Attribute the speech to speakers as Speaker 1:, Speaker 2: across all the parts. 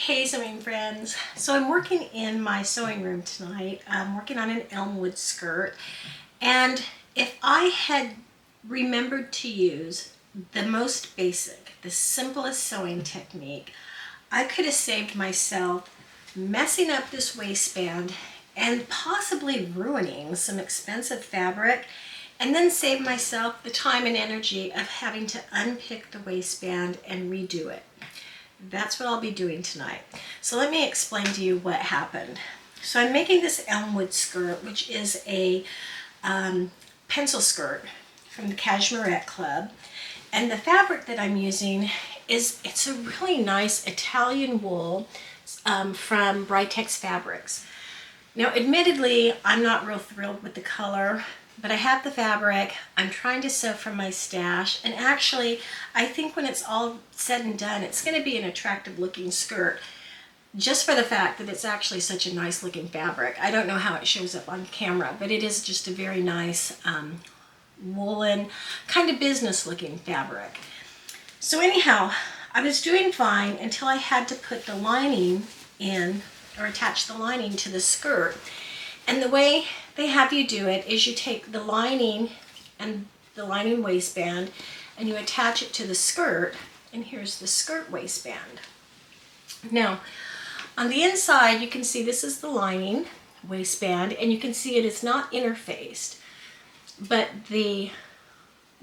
Speaker 1: Hey sewing friends. So I'm working in my sewing room tonight. I'm working on an Elmwood skirt, and if I had remembered to use the most basic, the simplest sewing technique, I could have saved myself messing up this waistband and possibly ruining some expensive fabric, and then save myself the time and energy of having to unpick the waistband and redo it. That's what I'll be doing tonight. So let me explain to you what happened. So I'm making this Elmwood skirt, which is a pencil skirt from the Cashmerette Club. And the fabric that I'm using it's a really nice Italian wool from Britex Fabrics. Now, admittedly, I'm not real thrilled with the color, but I have the fabric. I'm trying to sew from my stash, and actually I think when it's all said and done, it's going to be an attractive looking skirt, just for the fact that it's actually such a nice looking fabric. I don't know how it shows up on camera, but it is just a very nice woolen kind of business looking fabric. So anyhow, I was doing fine until I had to put the lining in, or attach the lining to the skirt. And the way they have you do it is you take the lining and the lining waistband and you attach it to the skirt, and here's the skirt waistband. Now, on the inside you can see this is the lining waistband, and you can see it is not interfaced, but the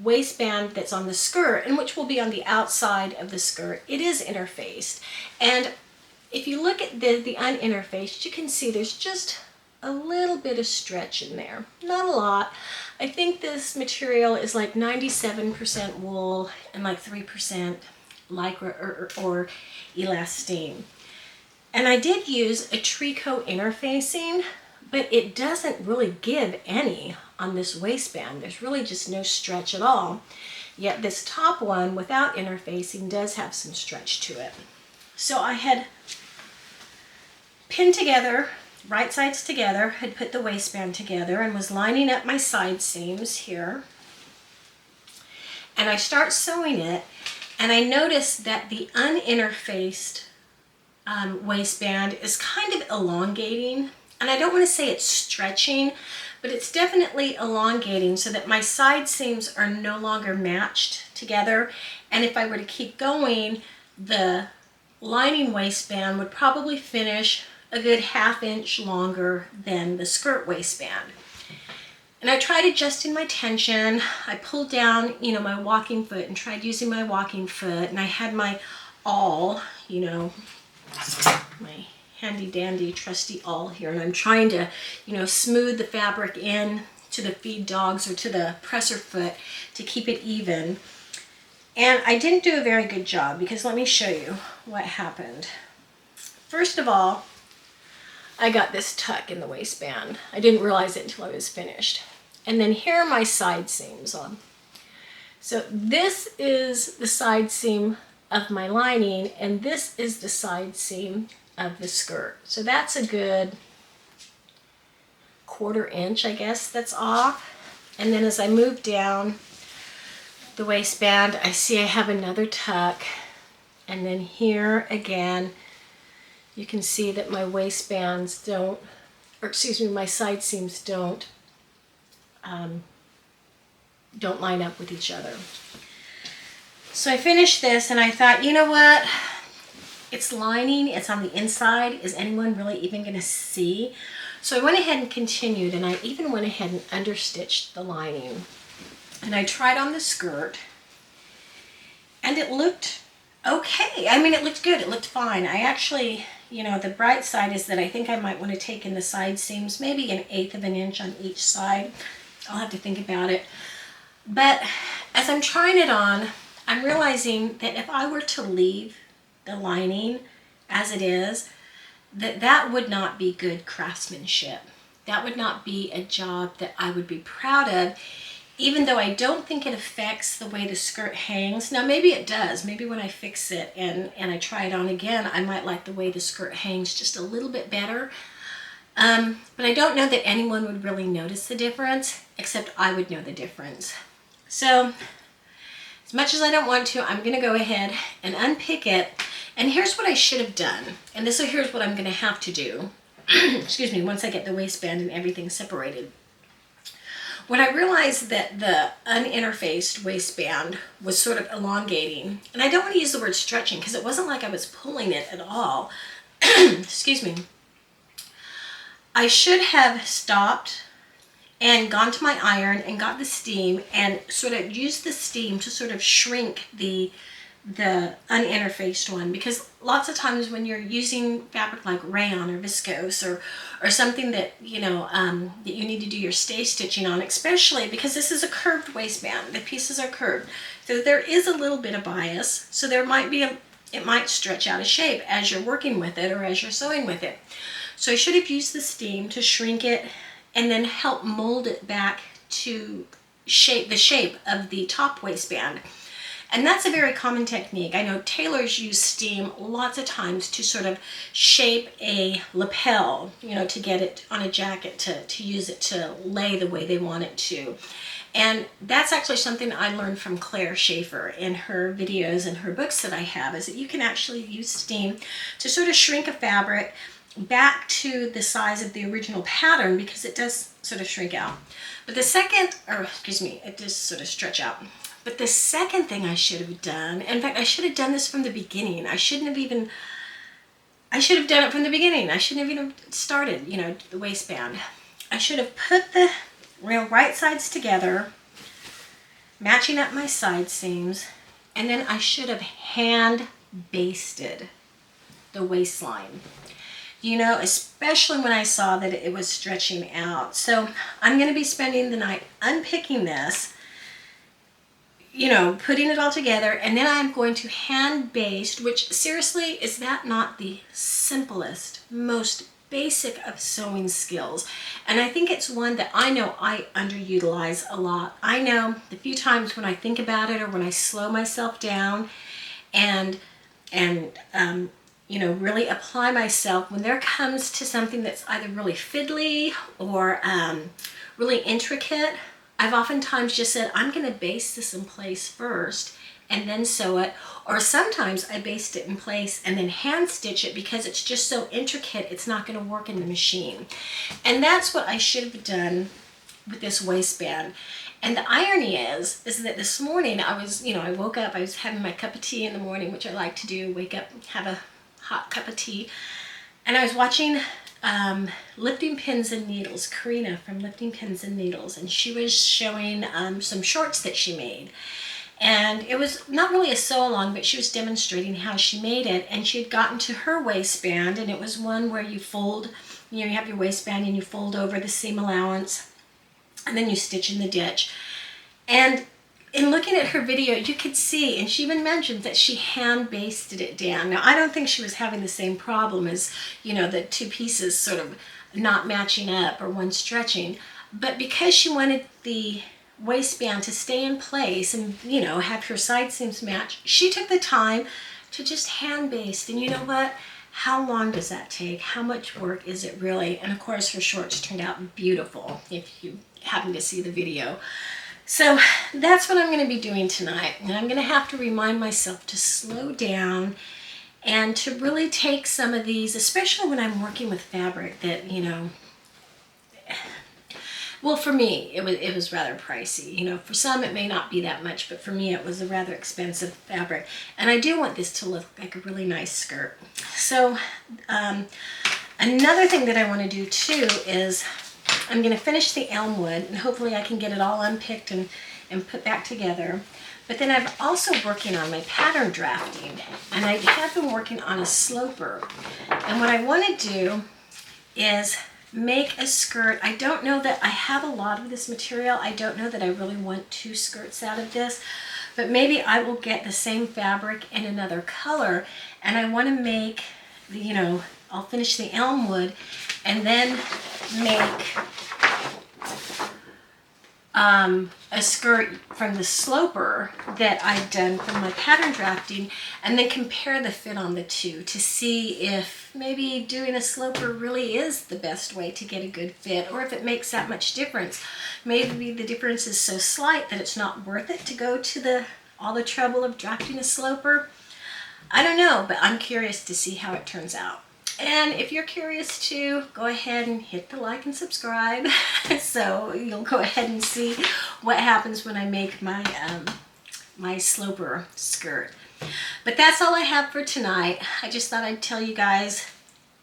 Speaker 1: waistband that's on the skirt, and which will be on the outside of the skirt, it is interfaced. And if you look at the uninterfaced, you can see there's just a little bit of stretch in there. Not a lot. I think this material is like 97% wool and like 3% lycra or elastane. And I did use a tricot interfacing, but it doesn't really give any on this waistband. There's really just no stretch at all. Yet this top one without interfacing does have some stretch to it. So I had pinned together, right sides together, had put the waistband together and was lining up my side seams here. And I start sewing it, and I notice that the uninterfaced waistband is kind of elongating. And I don't want to say it's stretching, but it's definitely elongating so that my side seams are no longer matched together. And if I were to keep going, the lining waistband would probably finish a good ½ inch longer than the skirt waistband. And I tried adjusting my tension. I pulled down, my walking foot and tried using my walking foot, and I had my awl, my handy dandy trusty awl here, and I'm trying to, smooth the fabric in to the feed dogs or to the presser foot to keep it even. And I didn't do a very good job, because let me show you what happened. First of all, I got this tuck in the waistband. I didn't realize it until I was finished. And then here are my side seams on. So this is the side seam of my lining, and this is the side seam of the skirt. So that's a good ½ inch, I guess, that's off. And then as I move down the waistband, I see I have another tuck. And then here again, you can see that my waistbands my side seams don't line up with each other. So I finished this, and I thought, you know what? It's lining, it's on the inside. Is anyone really even going to see? So I went ahead and continued, and I even went ahead and understitched the lining. And I tried on the skirt, and it looked okay. I mean, it looked good. It looked fine. I actually, the bright side is that I think I might want to take in the side seams, maybe 1/8 of an inch on each side. I'll have to think about it. But as I'm trying it on, I'm realizing that if I were to leave the lining as it is, that would not be good craftsmanship. That would not be a job that I would be proud of, even though I don't think it affects the way the skirt hangs. Now maybe it does. Maybe when I fix it and I try it on again, I might like the way the skirt hangs just a little bit better. But I don't know that anyone would really notice the difference, except I would know the difference. So as much as I don't want to, I'm going to go ahead and unpick it And here's what I should have done. And here's what I'm going to have to do. Excuse me, once I get the waistband and everything separated. When I realized that the uninterfaced waistband was sort of elongating, and I don't want to use the word stretching because it wasn't like I was pulling it at all. Excuse me. I should have stopped and gone to my iron and got the steam and sort of used the steam to sort of shrink the uninterfaced one, because lots of times when you're using fabric like rayon or viscose or something that that you need to do your stay stitching on, especially because this is a curved waistband, the pieces are curved, so there is a little bit of bias, so there might be it might stretch out of shape as you're working with it or as you're sewing with it. So I should have used the steam to shrink it and then help mold it back to the shape of the top waistband. And that's a very common technique. I know tailors use steam lots of times to sort of shape a lapel, to get it on a jacket, to use it to lay the way they want it to. And that's actually something I learned from Claire Schaefer in her videos and her books that I have, is that you can actually use steam to sort of shrink a fabric back to the size of the original pattern, because it does sort of shrink out. But it does sort of stretch out. But the second thing I should have done, in fact, I should have done this from the beginning. I should have done it from the beginning. I shouldn't have even started, the waistband. I should have put the right sides together, matching up my side seams, and then I should have hand basted the waistline. Especially when I saw that it was stretching out. So I'm going to be spending the night unpicking this, putting it all together, and then I'm going to hand baste, which seriously, is that not the simplest, most basic of sewing skills? And I think it's one that I know I underutilize a lot. I know the few times when I think about it or when I slow myself down and really apply myself, when there comes to something that's either really fiddly or really intricate, I've oftentimes just said, I'm going to baste this in place first and then sew it. Or sometimes I baste it in place and then hand stitch it because it's just so intricate, it's not going to work in the machine. And that's what I should have done with this waistband. And the irony is that this morning I woke up, I was having my cup of tea in the morning, which I like to do, wake up, have a hot cup of tea. And I was watching Lifting Pins and Needles, Karina from Lifting Pins and Needles, and she was showing some shorts that she made. And it was not really a sew along, but she was demonstrating how she made it, and she had gotten to her waistband, and it was one where you fold, you have your waistband and you fold over the seam allowance, and then you stitch in the ditch. And in looking at her video, you could see, and she even mentioned that she hand basted it down. Now, I don't think she was having the same problem as, the two pieces sort of not matching up or one stretching. But because she wanted the waistband to stay in place and, have her side seams match, she took the time to just hand baste. And you know what? How long does that take? How much work is it really? And of course, her shorts turned out beautiful if you happen to see the video. So that's what I'm going to be doing tonight. And I'm going to have to remind myself to slow down and to really take some of these, especially when I'm working with fabric that, well, for me, it was rather pricey. For some, it may not be that much, but for me, it was a rather expensive fabric. And I do want this to look like a really nice skirt. So another thing that I want to do too is I'm going to finish the Elmwood, and hopefully I can get it all unpicked and put back together. But then I'm also working on my pattern drafting, and I have been working on a sloper. And what I want to do is make a skirt. I don't know that I have a lot of this material. I don't know that I really want 2 skirts out of this, but maybe I will get the same fabric in another color, and I want to make, I'll finish the Elmwood and then make a skirt from the sloper that I've done from my pattern drafting, and then compare the fit on the two to see if maybe doing a sloper really is the best way to get a good fit, or if it makes that much difference. Maybe the difference is so slight that it's not worth it to go to all the trouble of drafting a sloper. I don't know, but I'm curious to see how it turns out. And if you're curious too, go ahead and hit the like and subscribe so you'll go ahead and see what happens when I make my my sloper skirt. But that's all I have for tonight. I just thought I'd tell you guys,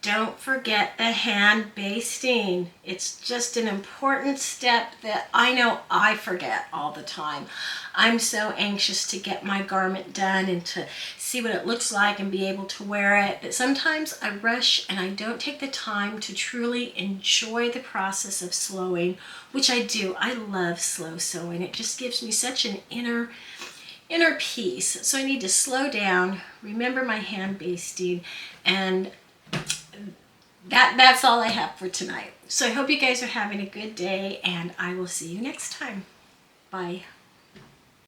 Speaker 1: don't forget the hand basting. It's just an important step that I know I forget all the time. I'm so anxious to get my garment done and to see what it looks like and be able to wear it. But sometimes I rush and I don't take the time to truly enjoy the process of sewing, which I do. I love slow sewing. It just gives me such an inner peace. So I need to slow down, remember my hand basting, and that's all I have for tonight. So I hope you guys are having a good day, and I will see you next time. Bye.